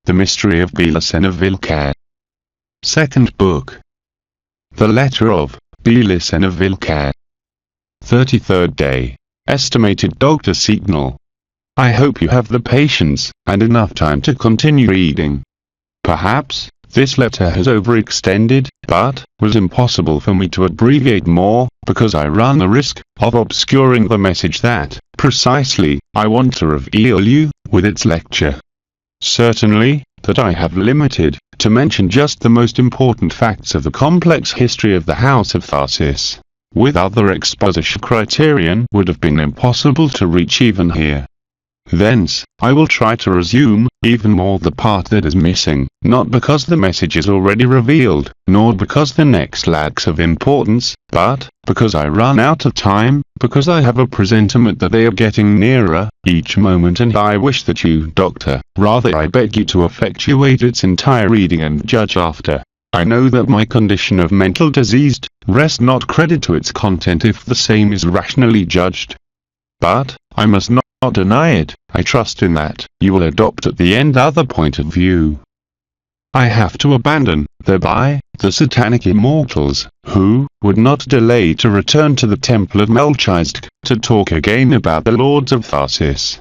The Mystery of BELICENA VILLCA. Second Book. The Letter of BELICENA VILLCA. 33rd Day. Estimated Doctor Signal. I hope you have the patience, and enough time to continue reading. Perhaps, this letter has overextended, but was impossible for me to abbreviate more, because I run the risk of obscuring the message that, precisely, I want to reveal you, with its lecture. Certainly, that I have limited, to mention just the most important facts of the complex history of the House of Tharsis. With other exposition criterion would have been impossible to reach even here. Thence, I will try to resume, even more the part that is missing, not because the message is already revealed, nor because the next lacks of importance, but, because I run out of time, because I have a presentiment that they are getting nearer, each moment, and I wish that you, Doctor, rather I beg you to effectuate its entire reading and judge after. I know that my condition of mental disease rests not credit to its content if the same is rationally judged. But, I must not deny it, I trust in that you will adopt at the end other point of view. I have to abandon, thereby, the satanic immortals, who would not delay to return to the temple of Melchizedek, to talk again about the lords of Tharsis.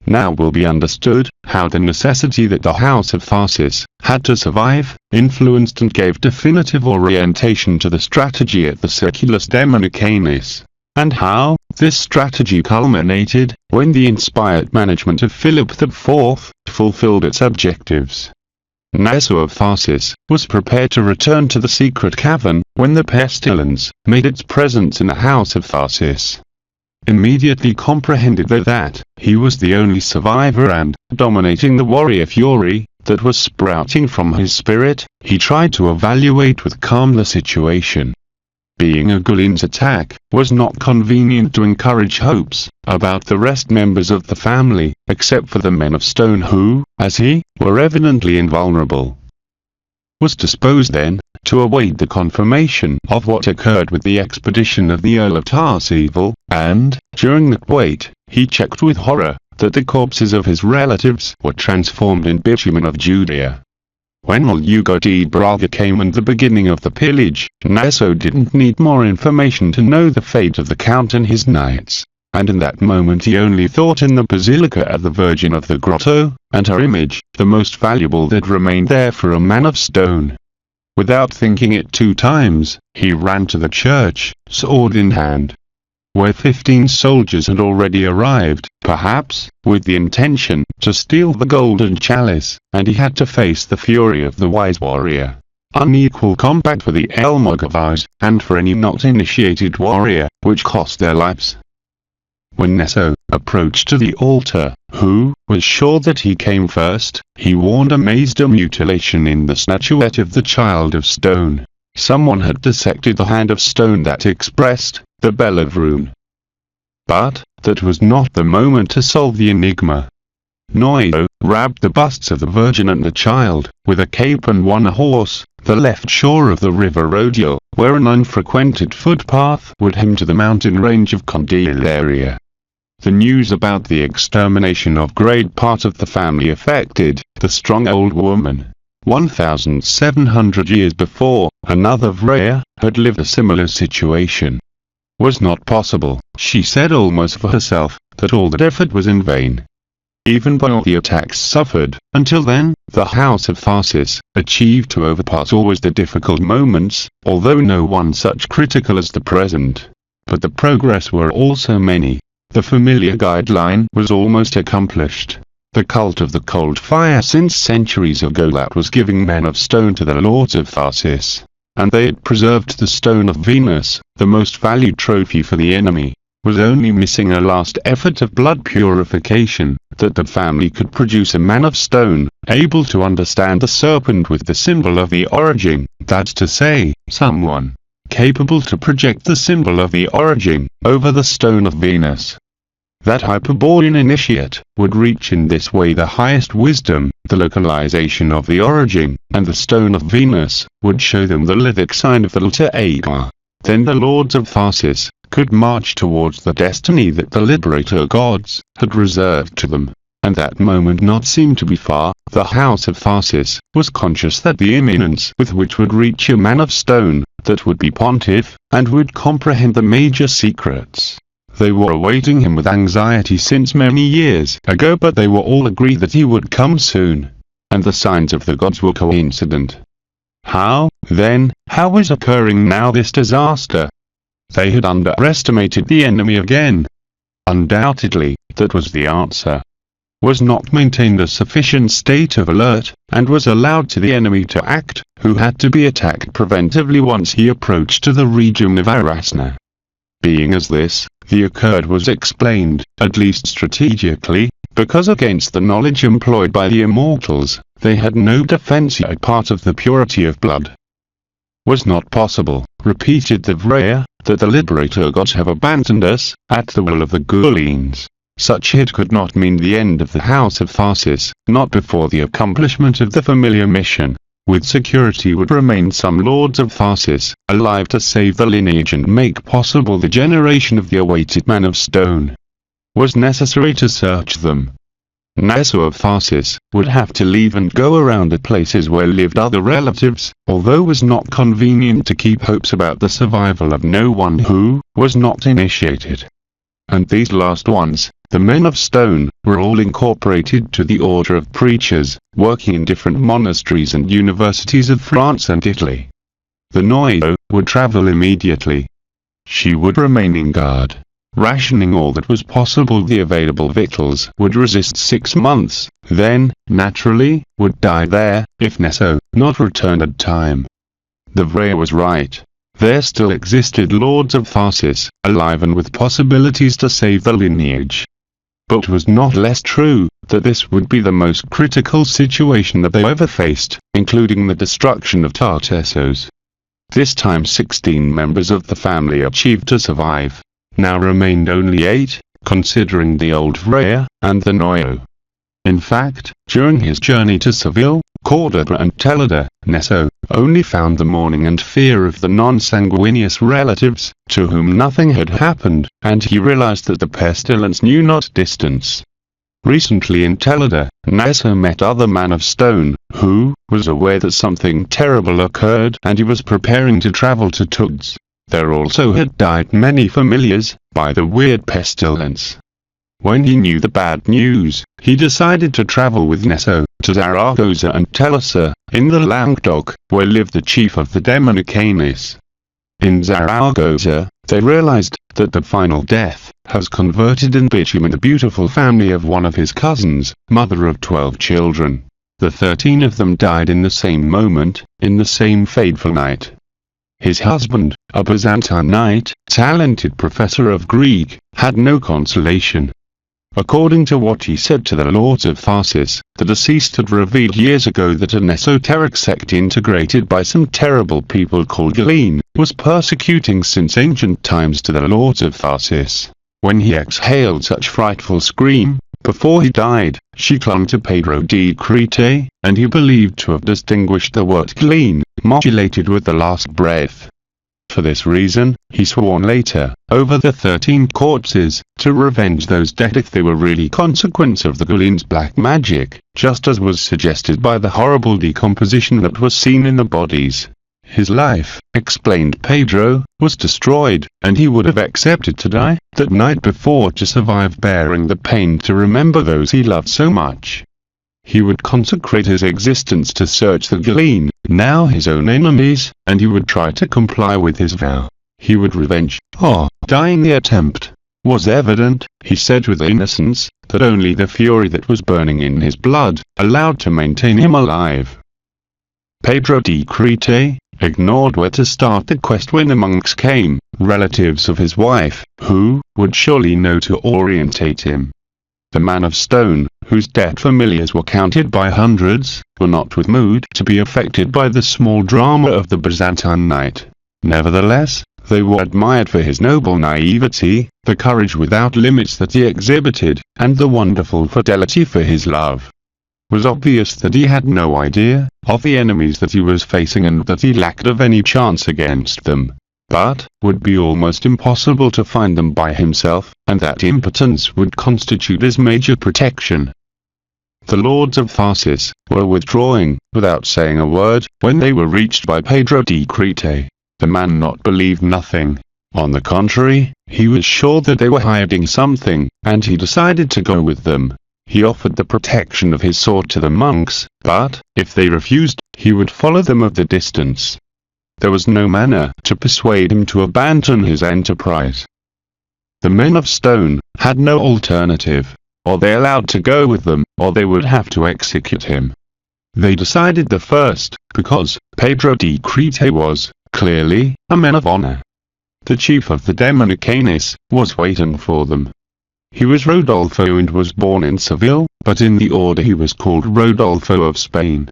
Now will be understood, how the necessity that the House of Tharsis had to survive, influenced and gave definitive orientation to the strategy at the Circulus Demonicanis, and how this strategy culminated, when the inspired management of Philip IV fulfilled its objectives. Naso of Tharsis was prepared to return to the secret cavern, when the pestilence made its presence in the House of Tharsis. Immediately comprehended that he was the only survivor and, dominating the warrior fury that was sprouting from his spirit, he tried to evaluate with calm the situation. Being a Gulin's attack was not convenient to encourage hopes about the rest members of the family, except for the men of stone who, as he, were evidently invulnerable. Was disposed then, to await the confirmation of what occurred with the expedition of the Earl of Tarseville, and, during that wait, he checked with horror that the corpses of his relatives were transformed in bitumen of Judea. When Lugo de Braga came and the beginning of the pillage, Naso didn't need more information to know the fate of the Count and his knights, and in that moment he only thought in the Basilica of the Virgin of the Grotto, and her image, the most valuable that remained there for a man of stone. Without thinking it 2 times, he ran to the church, sword in hand, where 15 soldiers had already arrived, perhaps, with the intention to steal the golden chalice, and he had to face the fury of the wise warrior. Unequal combat for the Almogavars, and for any not initiated warrior, which cost their lives. When Naso approached to the altar, who was sure that he came first, he warned amazed a mutilation in the statuette of the child of stone. Someone had dissected the hand of stone that expressed the bell of rune. But that was not the moment to solve the enigma. Noio wrapped the busts of the Virgin and the child, with a cape and won a horse, the left shore of the river Rodial, where an unfrequented footpath would hem to the mountain range of Condelaria. The news about the extermination of great part of the family affected the strong old woman. 1,700 years before, another Vreya had lived a similar situation. Was not possible, she said almost for herself, that all that effort was in vain. Even by all the attacks suffered, until then, the House of Tharsis achieved to overpass always the difficult moments, although no one such critical as the present. But the progress were also many. The familiar guideline was almost accomplished. The cult of the cold fire since centuries ago that was giving men of stone to the lords of Tharsis, and they had preserved the stone of Venus, the most valued trophy for the enemy, was only missing a last effort of blood purification, that the family could produce a man of stone, able to understand the serpent with the symbol of the origin, that's to say, someone capable to project the symbol of the origin over the stone of Venus. That Hyperborean initiate would reach in this way the highest wisdom, the localization of the origin, and the stone of Venus would show them the lithic sign of the letter Agar. Then the lords of Tharsis could march towards the destiny that the liberator gods had reserved to them. and that moment not seemed to be far. The House of Farsis was conscious that the imminence with which would reach a man of stone, that would be pontiff, and would comprehend the major secrets. They were awaiting him with anxiety since many years ago, but they were all agreed that he would come soon. And the signs of the gods were coincident. How, then, how was occurring now this disaster? They had underestimated the enemy again. Undoubtedly, that was the answer. Was not maintained a sufficient state of alert, and was allowed to the enemy to act, who had to be attacked preventively once he approached to the region of Arasna. Being as this, the occurred was explained, at least strategically, because against the knowledge employed by the immortals, they had no defense yet part of the purity of blood. Was not possible, repeated the Vreya, that the liberator gods have abandoned us, at the will of the Gulines. Such hit could not mean the end of the House of Farsis, not before the accomplishment of the familiar mission. With security would remain some lords of Farsis, alive to save the lineage and make possible the generation of the awaited man of stone. Was necessary to search them. Neso of Farsis would have to leave and go around to places where lived other relatives, although it was not convenient to keep hopes about the survival of no one who was not initiated. And these last ones, the men of stone, were all incorporated to the order of preachers, working in different monasteries and universities of France and Italy. The Noyo would travel immediately. She would remain in guard, rationing all that was possible. The available victuals would resist 6 months, then, naturally, would die there, if Neso not returned at time. The Vreya was right. There still existed lords of Farsis, alive and with possibilities to save the lineage. But it was not less true, that this would be the most critical situation that they ever faced, including the destruction of Tartessos. This time 16 members of the family achieved to survive. Now remained only 8, considering the old Vreya, and the Noyo. In fact, during his journey to Seville, Cordoba and Telida, Neso only found the mourning and fear of the non-sanguineous relatives, to whom nothing had happened, and he realized that the pestilence knew not distance. Recently in Telida, Neso met other man of stone, who was aware that something terrible occurred, and he was preparing to travel to Tugs. There also had died many familiars, by the weird pestilence. When he knew the bad news, he decided to travel with Neso to Zaragoza and Telasa, in the Languedoc, where lived the chief of the Dominicanes. In Zaragoza, they realized that the final death has converted in bitumen the beautiful family of one of his cousins, mother of 12 children. The 13 of them died in the same moment, in the same fateful night. His husband, a Byzantine knight, talented professor of Greek, had no consolation. According to what he said to the lords of Farsis, the deceased had revealed years ago that an esoteric sect integrated by some terrible people called Galeen, was persecuting since ancient times to the lords of Farsis. When he exhaled such frightful scream, before he died, she clung to Pedro de Crete, and he believed to have distinguished the word Galeen, modulated with the last breath. For this reason, he swore later, over the 13 corpses, to revenge those dead if they were really consequence of the Guleen's black magic, just as was suggested by the horrible decomposition that was seen in the bodies. His life, explained Pedro, was destroyed, and he would have accepted to die that night before to survive bearing the pain to remember those he loved so much. He would consecrate his existence to search the Galeen, now his own enemies, and he would try to comply with his vow. He would revenge, or die in the attempt. Was evident, he said with innocence, that only the fury that was burning in his blood allowed to maintain him alive. Pedro de Crete ignored where to start the quest when the monks came, relatives of his wife, who would surely know to orientate him. The man of stone, whose dead familiars were counted by hundreds, were not with mood to be affected by the small drama of the Byzantine knight. Nevertheless, they were admired for his noble naivety, the courage without limits that he exhibited, and the wonderful fidelity for his love. It was obvious that he had no idea of the enemies that he was facing and that he lacked of any chance against them. But, would be almost impossible to find them by himself, and that impotence would constitute his major protection. The lords of Tharsis were withdrawing, without saying a word, when they were reached by Pedro de Crete. The man not believed nothing. On the contrary, he was sure that they were hiding something, and he decided to go with them. He offered the protection of his sword to the monks, but, if they refused, he would follow them at the distance. There was no manner to persuade him to abandon his enterprise. The men of stone had no alternative. Or they allowed to go with them, or they would have to execute him. They decided the first, because Pedro de Crete was, clearly, a man of honor. The chief of the Dominicanes was waiting for them. He was Rodolfo and was born in Seville, but in the order he was called Rodolfo of Spain.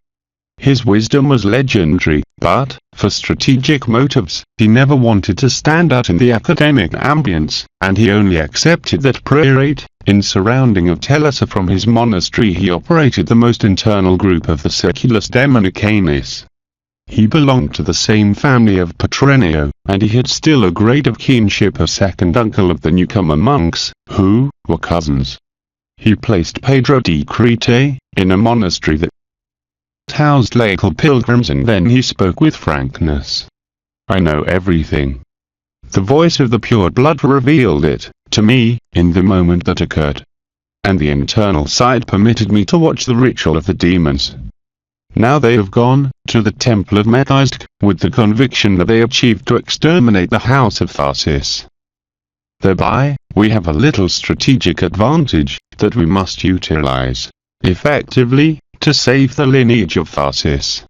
His wisdom was legendary, but, for strategic motives, he never wanted to stand out in the academic ambience, and he only accepted that prelate. In surrounding of Telesa from his monastery he operated the most internal group of the Seculus Dominicanes. He belonged to the same family of Petronio, and he had still a grade of kinship as second uncle of the newcomer monks, who were cousins. He placed Pedro de Crete in a monastery that housed local pilgrims, and then he spoke with frankness. "I know everything. The voice of the pure blood revealed it to me, in the moment that occurred. And the internal sight permitted me to watch the ritual of the demons. Now they have gone to the temple of Methisk, with the conviction that they achieved to exterminate the house of Tharsis. Thereby, we have a little strategic advantage, that we must utilize, effectively, to save the lineage of Tharsis.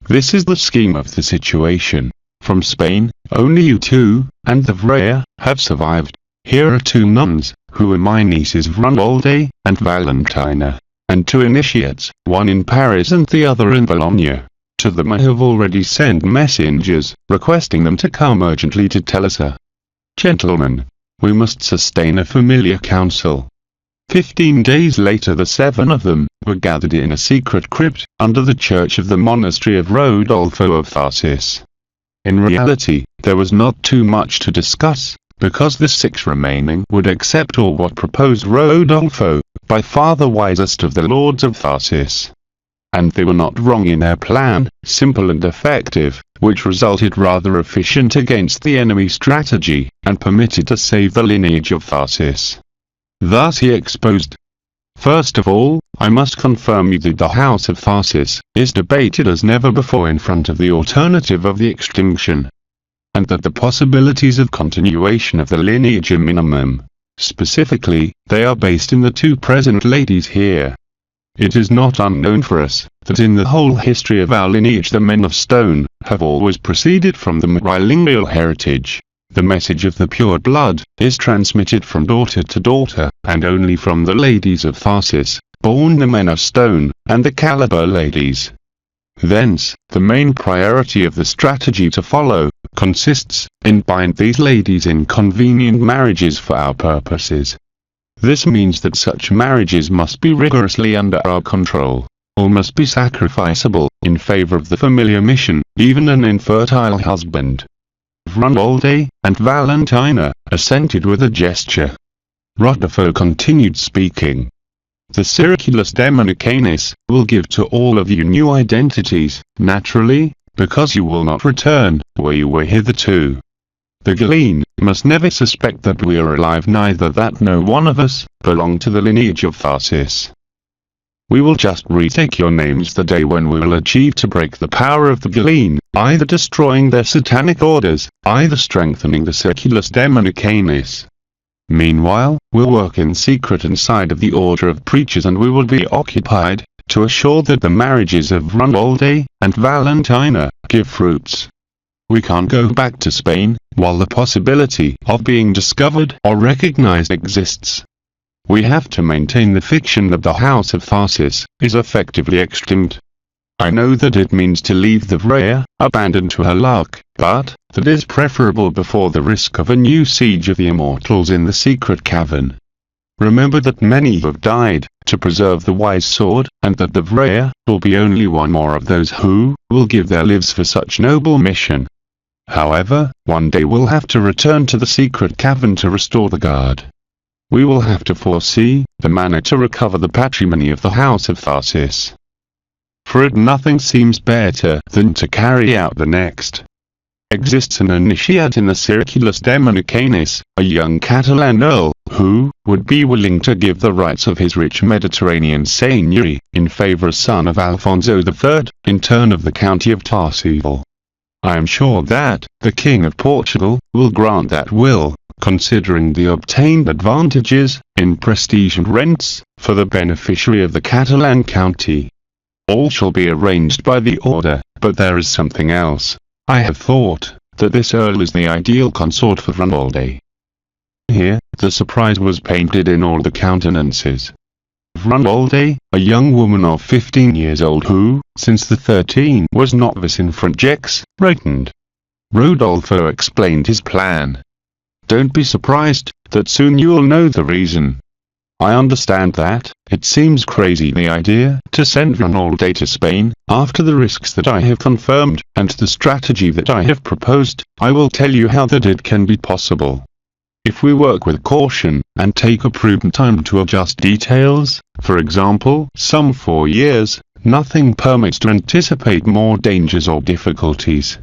This is the scheme of the situation. From Spain, only you two, and the Vrea, have survived. Here are two nuns, who are my nieces Ronalde and Valentina, and two initiates, one in Paris and the other in Bologna. To them I have already sent messengers, requesting them to come urgently to Telesa. Gentlemen, we must sustain a familiar council." 15 days later the 7 of them were gathered in a secret crypt, under the church of the monastery of Rodolfo of Tharsis. In reality, there was not too much to discuss, because the 6 remaining would accept all what proposed Rodolfo, by far the wisest of the lords of Tharsis. And they were not wrong in their plan, simple and effective, which resulted rather efficient against the enemy strategy, and permitted to save the lineage of Tharsis. Thus he exposed. First of all, I must confirm you that the house of Tharsis is debated as never before in front of the alternative of the extinction, and that the possibilities of continuation of the lineage are minimum. Specifically, they are based in the 2 present ladies here. It is not unknown for us, that in the whole history of our lineage the men of stone have always proceeded from the matrilineal heritage. The message of the pure blood is transmitted from daughter to daughter, and only from the ladies of Tharsis, born the men of stone, and the Caliber ladies. Thence, the main priority of the strategy to follow, consists in bind these ladies in convenient marriages for our purposes. This means that such marriages must be rigorously under our control, or must be sacrificable, in favor of the familiar mission, even an infertile husband. Ronalde and Valentina assented with a gesture. Rodolfo continued speaking. "The Circulus Dominicanis will give to all of you new identities, naturally, because you will not return where you were hitherto. The Galeen must never suspect that we are alive, neither that no one of us belong to the lineage of Tharsis. We will just retake your names the day when we will achieve to break the power of the Galeen, either destroying their satanic orders, either strengthening the Circulus Dominicanis. Meanwhile, we'll work in secret inside of the Order of Preachers, and we will be occupied to assure that the marriages of Ronalde and Valentina give fruits. We can't go back to Spain while the possibility of being discovered or recognized exists. We have to maintain the fiction that the house of Tharsis is effectively extinct. I know that it means to leave the Vrea abandoned to her luck, but that is preferable before the risk of a new siege of the immortals in the secret cavern. Remember that many have died to preserve the wise sword, and that the Vrea will be only one more of those who will give their lives for such noble mission. However, one day we'll have to return to the secret cavern to restore the guard. we will have to foresee the manner to recover the patrimony of the House of Tharsis. For it nothing seems better than to carry out the next. Exists an initiate in the Circulus Demonicanis, a young Catalan earl, who would be willing to give the rights of his rich Mediterranean seigneury in favor of son of Alfonso III, in turn of the county of Tarseville. I am sure that the King of Portugal will grant that will, considering the obtained advantages in prestige and rents for the beneficiary of the Catalan county. All shall be arranged by the order, but there is something else. I have thought that this earl is the ideal consort for Ronaldo. Here, the surprise was painted in all the countenances. Ronaldo, a young woman of 15 years old who, since the 13, was novice in French, brightened. Rodolfo explained his plan. Don't be surprised that soon you'll know the reason. I understand that it seems crazy the idea to send Ronaldo to Spain, after the risks that I have confirmed, and the strategy that I have proposed. I will tell you how that it can be possible. If we work with caution, and take a prudent time to adjust details, for example, some 4 years, nothing permits to anticipate more dangers or difficulties.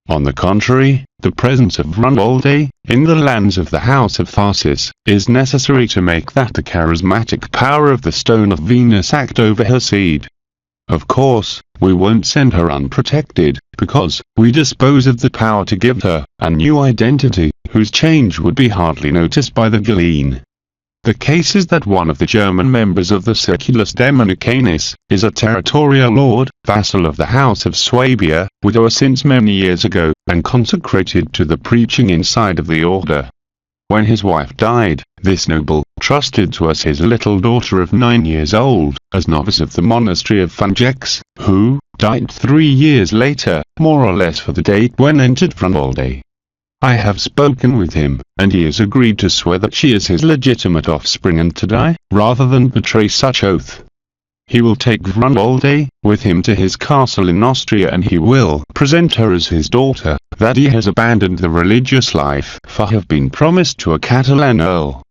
On the contrary, the presence of Ronaldo in the lands of the House of Tharsis is necessary to make that the charismatic power of the Stone of Venus act over her seed. Of course, we won't send her unprotected, because we dispose of the power to give her a new identity, whose change would be hardly noticed by the Gallene. The case is that one of the German members of the Circulus Demonicanis is a territorial lord, vassal of the House of Swabia, widower since many years ago, and consecrated to the preaching inside of the order. When his wife died, this noble trusted to us his little daughter of 9 years old, as novice of the monastery of Fungex, who died 3 years later, more or less for the date when entered Ronaldo. I have spoken with him, and he has agreed to swear that she is his legitimate offspring and to die, rather than betray such oath. He will take Ronaldo with him to his castle in Austria and he will present her as his daughter, that he has abandoned the religious life for have been promised to a Catalan earl.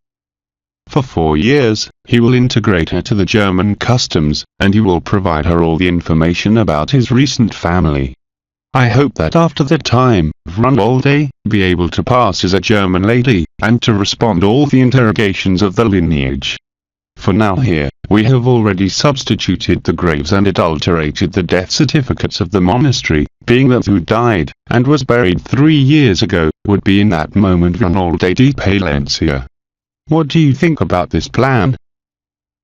For 4 years, he will integrate her to the German customs, and he will provide her all the information about his recent family. I hope that after that time, Ronaldo be able to pass as a German lady, and to respond all the interrogations of the lineage. For now here, we have already substituted the graves and adulterated the death certificates of the monastery, being that who died, and was buried 3 years ago, would be in that moment Ronaldo di Palencia. What do you think about this plan?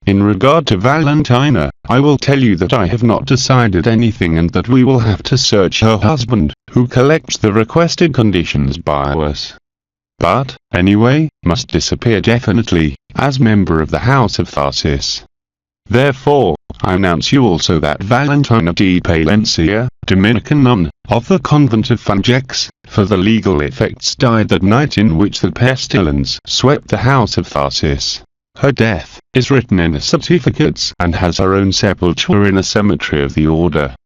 In regard to Valentina, I will tell you that I have not decided anything and that we will have to search her husband, who collects the requested conditions by us. But, anyway, must disappear definitely, as member of the House of Tharsis. Therefore, I announce you also that Valentina di Palencia, Dominican nun, of the convent of Fungex, for the legal effects died that night in which the pestilence swept the House of Tharsis. Her death is written in the certificates and has her own sepulture in a cemetery of the order.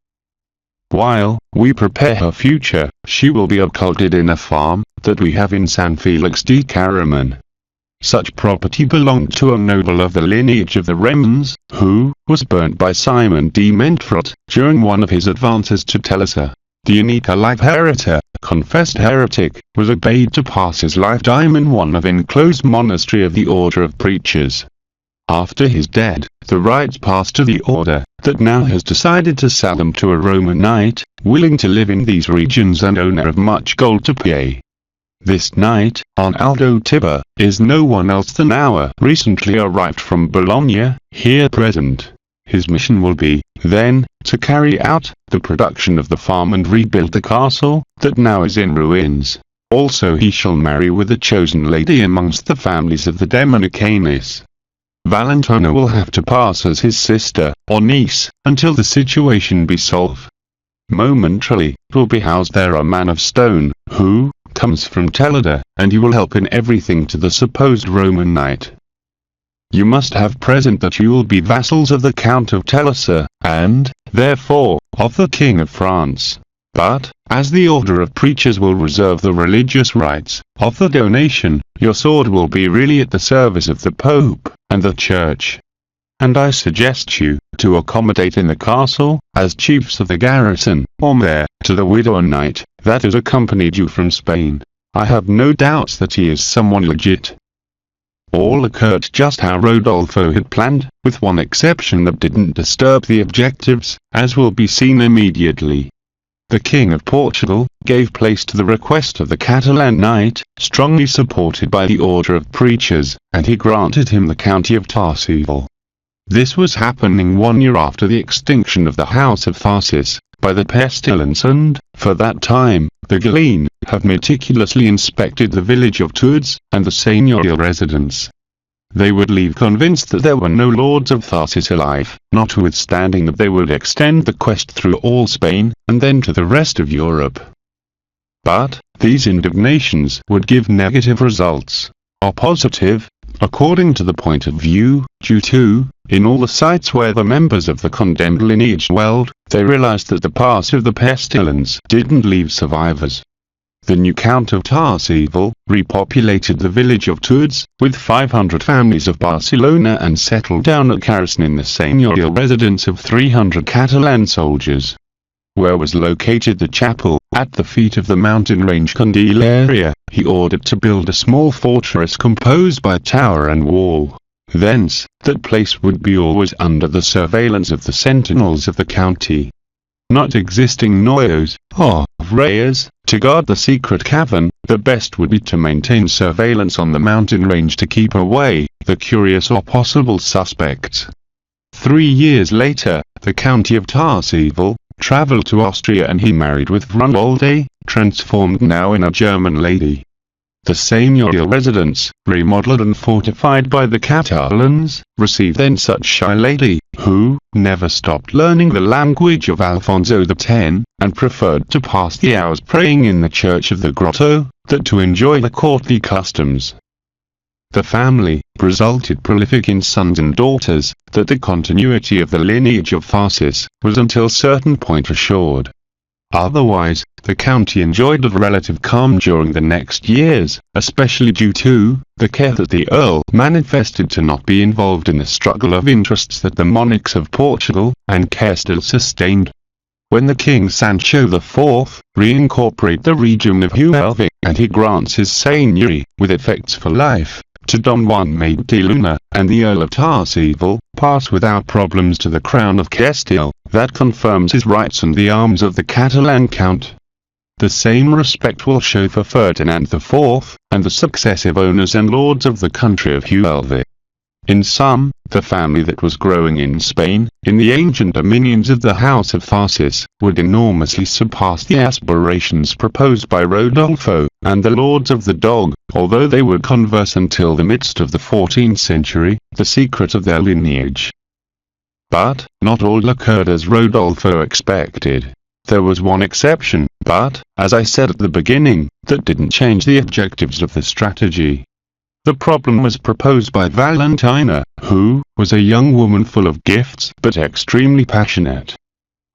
While we prepare her future, she will be occulted in a farm that we have in San Felix de Caraman. Such property belonged to a noble of the lineage of the Remans, who was burnt by Simon de Montfort during one of his advances to Telesa. Dionica Live confessed heretic, was obeyed to pass his lifetime in one of enclosed monastery of the Order of Preachers. After his death, the rights passed to the order, that now has decided to sell them to a Roman knight, willing to live in these regions and owner of much gold to pay. This knight, Arnaldo Tiber, is no one else than our recently arrived from Bologna, here present. His mission will be, then, to carry out the production of the farm and rebuild the castle, that now is in ruins. Also he shall marry with a chosen lady amongst the families of the Demonicanis. Valentina will have to pass as his sister, or niece, until the situation be solved. Momentarily, will be housed there a man of stone, who comes from Teleda, and he will help in everything to the supposed Roman knight. You must have present that you will be vassals of the Count of Telesa, and, therefore, of the King of France. But, as the order of preachers will reserve the religious rights of the donation, your sword will be really at the service of the Pope and the Church. And I suggest you to accommodate in the castle, as chiefs of the garrison, or mayor, to the widower knight that has accompanied you from Spain. I have no doubts that he is someone legit. All occurred just how Rodolfo had planned, with one exception that didn't disturb the objectives, as will be seen immediately. The King of Portugal gave place to the request of the Catalan knight, strongly supported by the order of preachers, and he granted him the county of Tarseville. This was happening 1 year after the extinction of the House of Farsis by the pestilence, and, for that time, the Galene have meticulously inspected the village of Tours and the seigneurial residence. They would leave convinced that there were no lords of Tharsis alive, notwithstanding that they would extend the quest through all Spain, and then to the rest of Europe. But, these indignations would give negative results, or positive, according to the point of view, due to, in all the sites where the members of the condemned lineage dwelled, they realized that the past of the pestilence didn't leave survivors. The new Count of Tarseville repopulated the village of Tours with 500 families of Barcelona and settled down at Carson in the seigneurial residence of 300 Catalan soldiers. Where was located the chapel, at the feet of the mountain range Candelaria, he ordered to build a small fortress composed by tower and wall. Thence, that place would be always under the surveillance of the sentinels of the county. Not existing noyos, or rayers, to guard the secret cavern, the best would be to maintain surveillance on the mountain range to keep away the curious or possible suspects. 3 years later, the county of Tarseville traveled to Austria and he married with Brunwalde, transformed now in a German lady. The seigneurial residence, remodeled and fortified by the Catalans, received then such shy lady, who never stopped learning the language of Alfonso X, and preferred to pass the hours praying in the church of the grotto, than to enjoy the courtly customs. The family resulted prolific in sons and daughters, that the continuity of the lineage of Farsis was until certain point assured. Otherwise, the county enjoyed a relative calm during the next years, especially due to the care that the Earl manifested to not be involved in the struggle of interests that the monarchs of Portugal and Castile sustained. When the King Sancho IV reincorporate the region of Huelva, and he grants his seigneury, with effects for life, to Don Juan Maid de Luna, and the Earl of Tarseville pass without problems to the Crown of Castile, that confirms his rights and the arms of the Catalan Count. The same respect will show for Ferdinand IV, and the successive owners and lords of the country of Huelva. In sum, the family that was growing in Spain, in the ancient dominions of the House of Farsis, would enormously surpass the aspirations proposed by Rodolfo and the Lords of the Dog, although they would converse until the midst of the 14th century, the secret of their lineage. But, not all occurred as Rodolfo expected. There was one exception, but, as I said at the beginning, that didn't change the objectives of the strategy. The problem was proposed by Valentina, who was a young woman full of gifts but extremely passionate.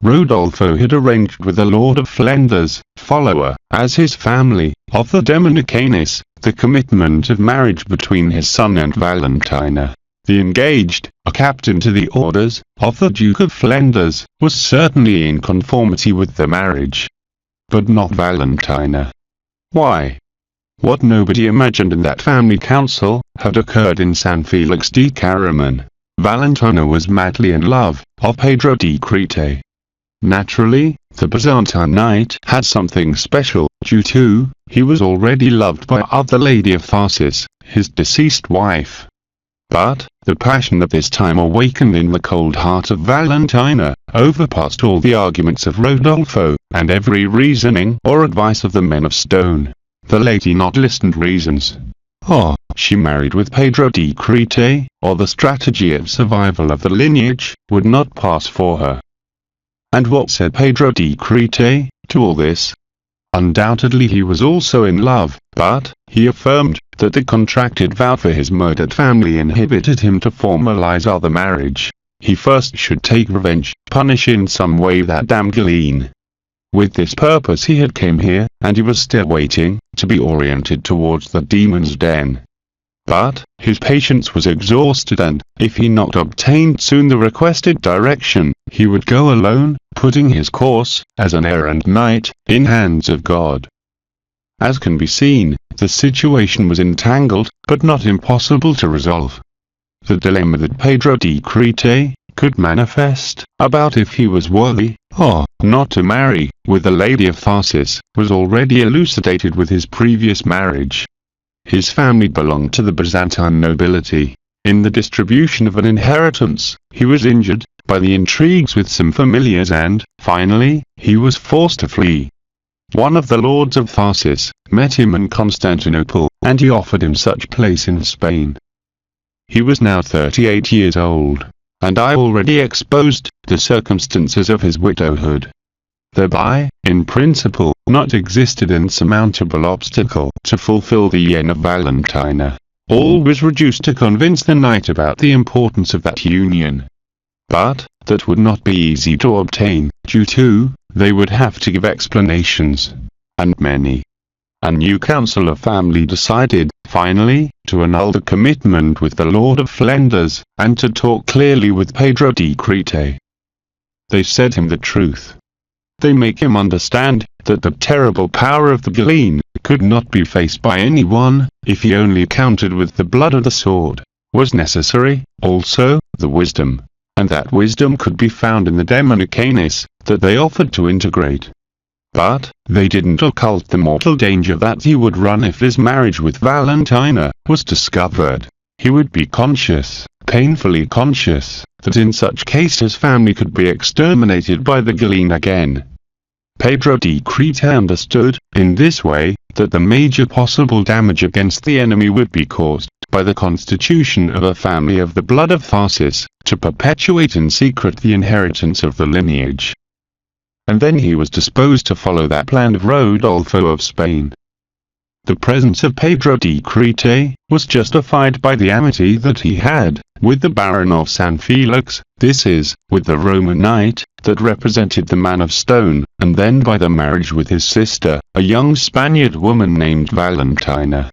Rodolfo had arranged with the Lord of Flanders, follower, as his family, of the Dominicanis, the commitment of marriage between his son and Valentina. The engaged, a captain to the orders of the Duke of Flanders, was certainly in conformity with the marriage. But not Valentina. Why? What nobody imagined in that family council had occurred in San Felix de Caraman. Valentina was madly in love of Pedro de Crete. Naturally, the Byzantine knight had something special, due to, he was already loved by other lady of Farsis, his deceased wife. But, the passion that this time awakened in the cold heart of Valentina, overpassed all the arguments of Rodolfo, and every reasoning or advice of the men of stone. The lady not listened reasons. Or, she married with Pedro de Crete, or the strategy of survival of the lineage would not pass for her. And what said Pedro de Crete to all this? Undoubtedly he was also in love, but he affirmed that the contracted vow for his murdered family inhibited him to formalize other marriage. He first should take revenge, punish in some way that damned Galene. With this purpose he had came here, and he was still waiting, to be oriented towards the demon's den. But, his patience was exhausted and, if he not obtained soon the requested direction, he would go alone, putting his course, as an errant knight, in hands of God. As can be seen, the situation was entangled, but not impossible to resolve. The dilemma that Pedro de Crete could manifest, about if he was worthy, or not to marry, with the Lady of Tharsis, was already elucidated with his previous marriage. His family belonged to the Byzantine nobility. In the distribution of an inheritance, he was injured by the intrigues with some familiars and, finally, he was forced to flee. One of the lords of Tharsis met him in Constantinople, and he offered him such place in Spain. He was now 38 years old, and I already exposed the circumstances of his widowhood. Thereby, in principle, not existed insurmountable obstacle to fulfill the yen of Valentina. All was reduced to convince the knight about the importance of that union. But, that would not be easy to obtain, due to, they would have to give explanations. And many. A new council of family decided, finally, to annul the commitment with the Lord of Flanders, and to talk clearly with Pedro de Crete. They said him the truth. They make him understand that the terrible power of the Galeen could not be faced by anyone, if he only countered with the blood of the sword. Was necessary, also, the wisdom, and that wisdom could be found in the Dominicanis, that they offered to integrate. But, they didn't occult the mortal danger that he would run if his marriage with Valentina was discovered. He would be conscious, painfully conscious, that in such case his family could be exterminated by the Galeen again. Pedro de Crete understood, in this way, that the major possible damage against the enemy would be caused by the constitution of a family of the blood of Tharsis, to perpetuate in secret the inheritance of the lineage. And then he was disposed to follow that plan of Rodolfo of Spain. The presence of Pedro de Crete was justified by the amity that he had with the Baron of San Felix, this is, with the Roman knight that represented the man of stone, and then by the marriage with his sister, a young Spaniard woman named Valentina.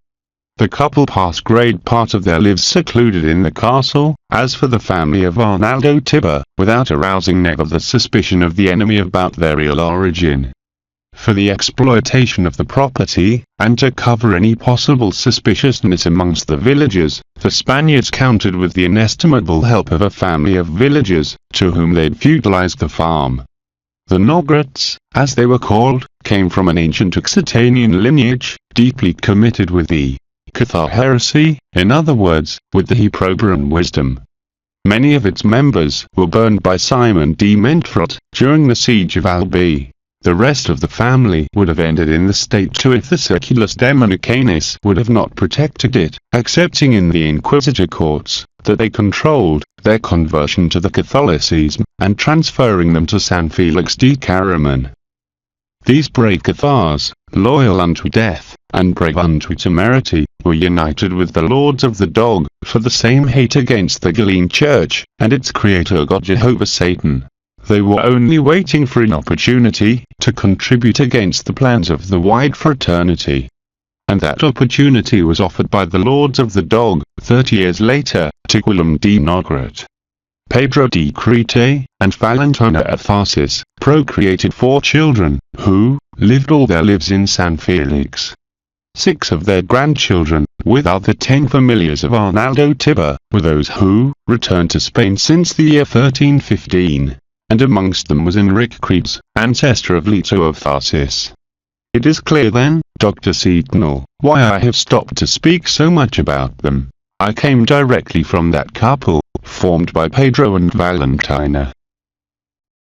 The couple passed great part of their lives secluded in the castle. As for the family of Arnaldo Tiber, without arousing never the suspicion of the enemy about their real origin. For the exploitation of the property, and to cover any possible suspiciousness amongst the villagers, the Spaniards counted with the inestimable help of a family of villagers, to whom they'd feudalized the farm. The Nograts, as they were called, came from an ancient Occitanian lineage, deeply committed with the Cathar heresy, in other words, with the Heprobrian wisdom. Many of its members were burned by Simon de Montfort during the siege of Albi. The rest of the family would have ended in the state too if the Circulus Dominicanis would have not protected it, accepting in the inquisitor courts that they controlled their conversion to the Catholicism, and transferring them to San Felix de Caraman. These brave Cathars, loyal unto death, and brave unto temerity, were united with the Lords of the Dog, for the same hate against the Galeen Church, and its creator God Jehovah Satan. They were only waiting for an opportunity to contribute against the plans of the wide fraternity. And that opportunity was offered by the Lords of the Dog, 30 years later, to Guillaume de Nogret. Pedro de Crete and Valentina of Tharsis procreated 4 children, who lived all their lives in San Felix. 6 of their grandchildren, with other 10 familiars of Arnaldo Tiber, were those who returned to Spain since the year 1315. And amongst them was Enric Creeds, ancestor of Leto of Tharsis. It is clear then, Dr. Seatonal, why I have stopped to speak so much about them. I came directly from that couple, formed by Pedro and Valentina.